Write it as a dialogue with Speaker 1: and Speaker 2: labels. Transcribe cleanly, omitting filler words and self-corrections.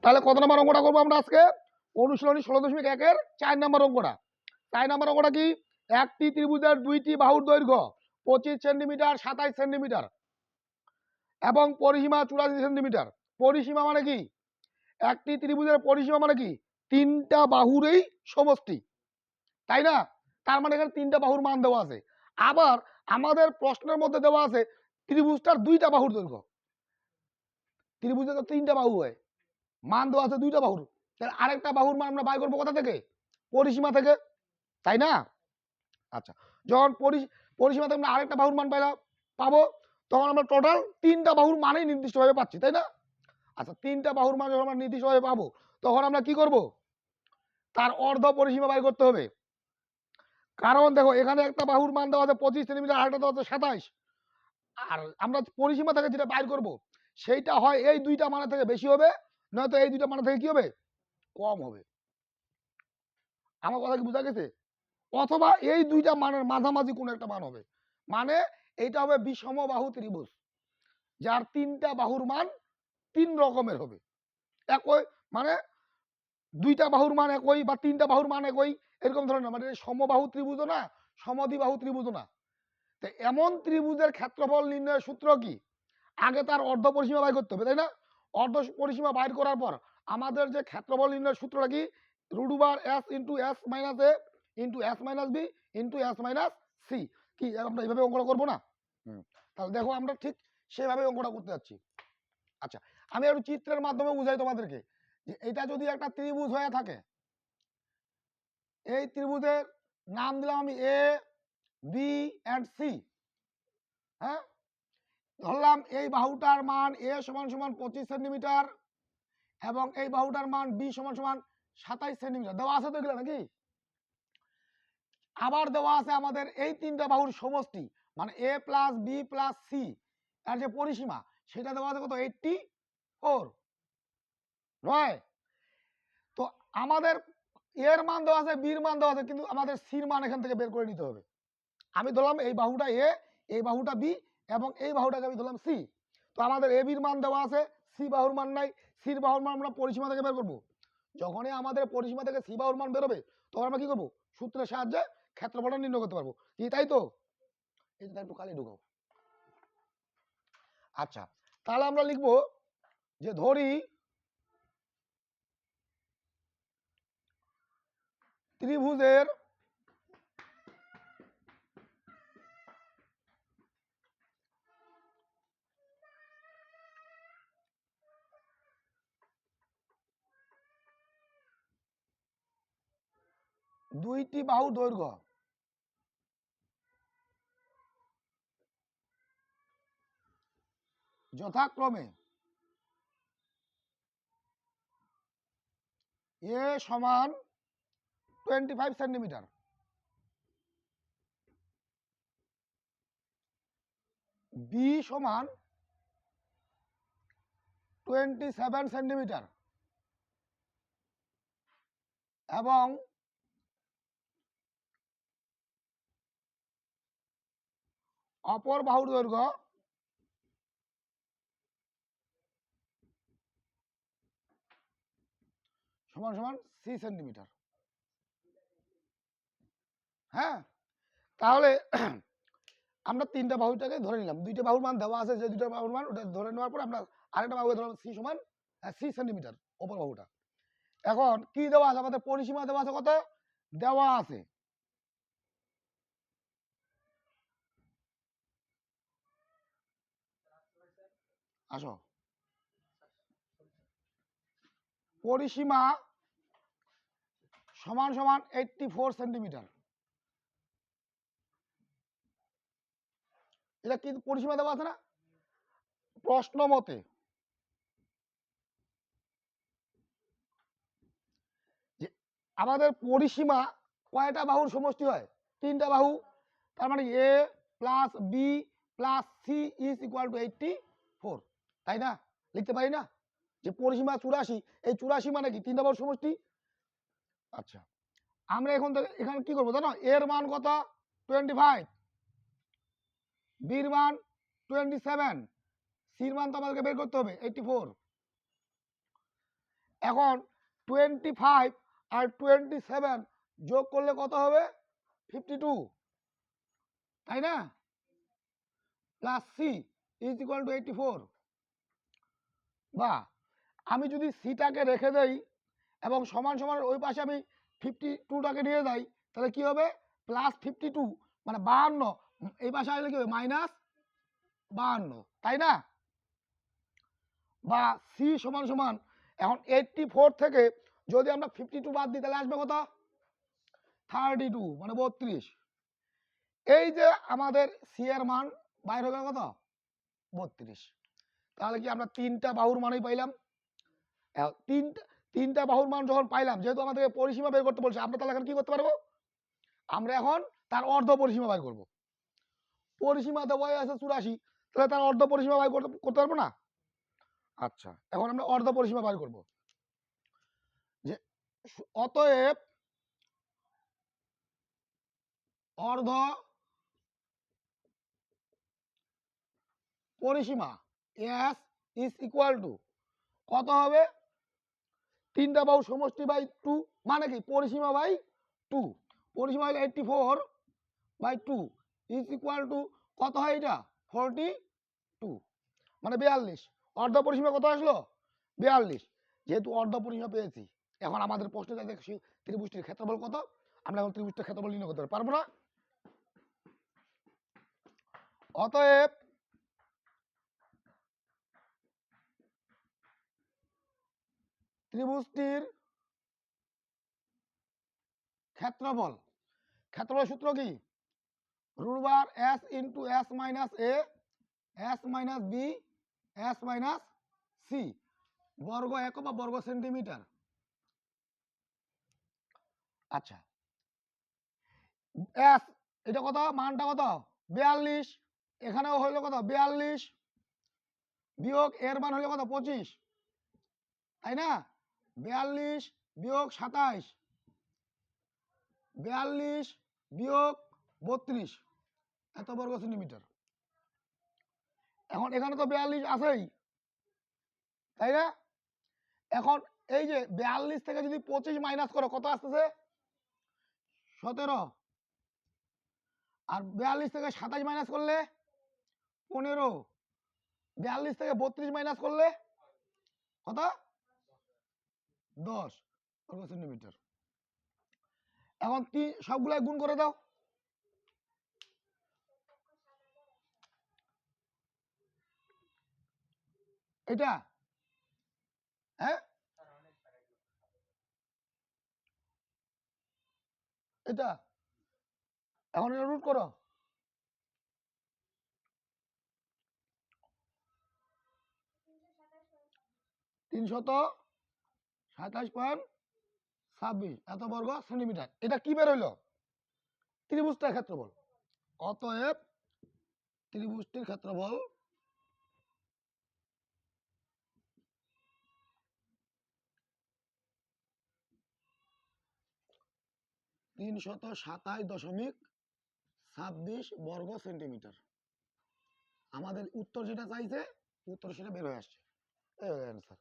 Speaker 1: তাহলে কত নম্বর অঙ্কটা করবো আমরা আজকে? অনুশীলনী 16.1-এর 4 নম্বর অঙ্কটা। 4 নম্বর অঙ্কটা কি? একটি ত্রিভুজের দুইটি বাহুর দৈর্ঘ্য 25 সেন্টিমিটার 27 সেন্টিমিটার এবং পরিসীমা 84 সেন্টিমিটার। পরিসীমা মানে কি? একটি ত্রিভুজের পরিসীমা মানে কি? তিনটা বাহুরই সমষ্টি, তাই না? তার মানে এখানে তিনটা বাহুর মান দেওয়া আছে। আবার আমাদের প্রশ্নের মধ্যে দেওয়া আছে ত্রিভুজটার দুইটা বাহুর দৈর্ঘ্য। ত্রিভুজে তো তিনটা বাহু হয়, মান দেওয়া আছে দুইটা বাহুর, তাহলে আরেকটা বাহুর মান আমরা বাই করবো কোথা থেকে? পরিসীমা থেকে, তাই না? আচ্ছা, যখন পরিসীমা থেকে আমরা আরেকটা বাহুর মান পাবো, তখন আমরা টোটাল তিনটা বাহুর মানেই নির্দিষ্টভাবে পাচ্ছি, তাই না? আচ্ছা, তিনটা বাহুর মান যখন আমরা নির্দিষ্টভাবে পাবো, তখন আমরা কি করব? তার অর্ধ পরিসীমা বাই করতে হবে। কারণ দেখো, এখানে একটা বাহুর মান দেওয়া আছে 25 সেন্টিমিটার, আরেকটা দেওয়া আছে 27, আর আমরা পরিসীমা থেকে যেটা বাইর করব সেইটা হয় এই দুইটা মান থেকে বেশি হবে, নয়তো এই দুইটা মান থেকে কি হবে? কম হবে। আমার কথা কি বোঝা গেছে? অথবা এই দুইটা মানের মাঝামাঝি কোন একটা মান হবে। মানে এইটা হবে বিষমবাহু ত্রিভুজ, যার তিনটা বাহুর মান তিন রকমের হবে। একই মানে দুইটা বাহুর মান একই বা তিনটা বাহুর মান একই, এরকম ধরনের। মানে সমবাহু ত্রিভুজও না, সমদ্বিবাহু ত্রিভুজও না। তো এমন ত্রিভুজের ক্ষেত্রফল নির্ণয়ের সূত্র কি? আগে তার অর্ধ পরিসীমা বাইর করতে হবে, তাই না? অর্ধ পরিসীমা বাইর করার পর আমাদের যে ক্ষেত্রফল নির্ণয়ের সূত্রটা কি? √s into S minus A into S minus B into S minus C. কি আমরা এইভাবে অঙ্কটা করবো না? তাহলে দেখো, আমরা ঠিক সেভাবে অঙ্কটা করতে যাচ্ছি। আচ্ছা, আমি একটু চিত্রের মাধ্যমে বুঝাই তোমাদেরকে যে এটা যদি একটা ত্রিভুজ হয়ে থাকে, এই ত্রিভুজের নাম দিলাম আমি এ বি অ্যান্ড সি। হ্যাঁ, ধরলাম এই বাহুটার মান এ সমান সমান 25 সেন্টিমিটার এবং এই বাহুটার মান বি সমান সমান 27 সেন্টিমিটার। দেওয়া আছে তো এগুলো নাকি? আবার দেওয়া আছে আমাদের এই তিনটা বাহুর সমষ্টি, মানে A plus B plus C এর যে পরিসীমা, সেটা দেওয়া আছে কত? 84, নয়? তো আমাদের এর মান দেওয়া আছে, বির মান দেওয়া আছে, কিন্তু আমাদের সির মান এখান থেকে বের করে নিতে হবে। আমি ধরলাম এই বাহুটা এ, এই বাহুটা বি এবং এই বাহুটাকে আমি ধরলাম সি। তো আমাদের এ বির মান দেওয়া আছে, সি বাহুর মান নাই। সির বাহুর মান আমরা পরিসীমা থেকে বের করবো। যখনই আমাদের পরিসীমা থেকে সি বাহুর মান বেরোবে, তখন আমরা কি করবো? সূত্রের সাহায্যে ক্ষেত্রফলটা নির্ণয় করতে পারবো। কি তাই তো? এটা একটু কালি ঢুকাও। আচ্ছা, তাহলে আমরা লিখবো যে ধরি ত্রিভুজের দুইটি বাহু দৈর্ঘ্য যথাক্রমে এ সমান 25 সেন্টিমিটার, বি সমান 27 সেন্টিমিটার এবং অপর বাহুর দৈর্ঘ্য সমান সমান 3 সেন্টিমিটার। হ্যাঁ, তাহলে আমরা তিনটা বাহুটাকে ধরে নিলাম, দুইটা বাহুর মান দেওয়া আছে, যে দুইটা বাহুর মান ওটা ধরে নেওয়ার পর আমরা আরেকটা বাহুকে ধরলাম সি সমান 3 সেন্টিমিটার, অপর বাহুটা। এখন কি দেওয়া আছে? আমাদের পরিসীমা দেওয়া আছে কত? দেওয়া আছে আসো, পরিসীমা সমান সমান 84 সেন্টিমিটার। এটা কি পরিসীমা দেওয়া আছে না? প্রশ্ন মতে যে আমাদের পরিসীমা কয়টা বাহুর সমষ্টি হয়? তিনটা বাহু। তার মানে A plus B plus C is equal to 84, তাই না? লিখতে পারি না যে পরিসীমা 84? এই 84 মানে কি? তিনটা বাহুর সমষ্টি। আচ্ছা, আমরা এখন এখানে কি করবো জানো? এর মান কত? 25, বির মান 27, সির মান তো আমাদেরকে বের করতে হবে 84। এখন 25 আর 27 যোগ করলে কত হবে? 52, তাই না? Plus C is equal to 84। বা আমি যদি সিটাকে রেখে দেই এবং সমান সমান ওই পাশে আমি 52টাকে নিয়ে যাই, তাহলে কি হবে? প্লাস 52 মানে 52, এই পাশে আসলে কি হবে? মাইনাস 52, তাই না? বা সি সমান সমান এখন 84 থেকে যদি আমরা 52 বাদ দিই তাহলে আসবে কত? 32 মানে 32। এই যে আমাদের সি এর মান বাইর হবে কত? 32। তাহলে কি আমরা তিনটা বাহুর মানই পাইলাম? তিনটা বাহুর মান যখন পাইলাম, যেহেতু আমাদেরকে পরিসীমা বের করতে বলছে, আমরা তাহলে এখন কি করতে পারবো? আমরা এখন তার অর্ধ পরিসীমা বের করব। পরিসীমা দেওয়া আছে 84, তাহলে তার অর্ধ পরিসীমা বের করতে পারবো না? আচ্ছা, এখন আমরা অর্ধ পরিসীমা বের করব। যে অতএব অর্ধ পরিসীমা এস ইজ ইকুয়াল টু কত হবে? তিনটা বাহু সমষ্টি বাই 2, মানে কি পরিসীমা বাই 2। পরিসীমা হলো 84 বাই 2 ইজ ইকুয়াল টু কত হয়? এটা 42 মানে 42। অর্ধ পরিসীমা কত আসলো? 42। যেহেতু অর্ধ পরিসীমা পেয়েছি, এখন আমাদের প্রশ্নে দেখছি ত্রিভুজটির ক্ষেত্রফল কত। আমরা এখন ত্রিভুজটির ক্ষেত্রফল নির্ণয় করতে পারবো না। অতএব ত্রিভুজটির ক্ষেত্রফল, ক্ষেত্রফল সূত্র কি? রুট বার S into S minus A S minus B S minus C বর্গ একক বা বর্গ সেন্টিমিটার। আচ্ছা, এস এটা কত? মানটা কত? 42। এখানেও হইলো কত? 42 বিয়োগ এর মান হলো কত? 25, তাই না? 42 বিয়োগ 27, 42 বিয়োগ 32, এত বর্গ সেন্টিমিটার। এখন এখানে তো 42 আছেই, তাই না? এখন এই যে 42 থেকে যদি 25 মাইনাস করো কত আসতেছে? 17। আর 42 থেকে 27 মাইনাস করলে 15। 42 থেকে 32 মাইনাস করলে কত? 10 বর্গ সেন্টিমিটার। এখন সবগুলাই গুণ করে দাও। এটা হ্যাঁ, এটা এখন এটা রুট করো। 327.26 এত বর্গ সেন্টিমিটার। এটা কি বের হইলো? ত্রিভুজটার ক্ষেত্রফল। অতএব ত্রিভুজটির ক্ষেত্রফল 327.26 বর্গ সেন্টিমিটার। আমাদের উত্তর যেটা চাইছে, উত্তর সেটা বের হয়ে আসছে। এই অ্যান্সার।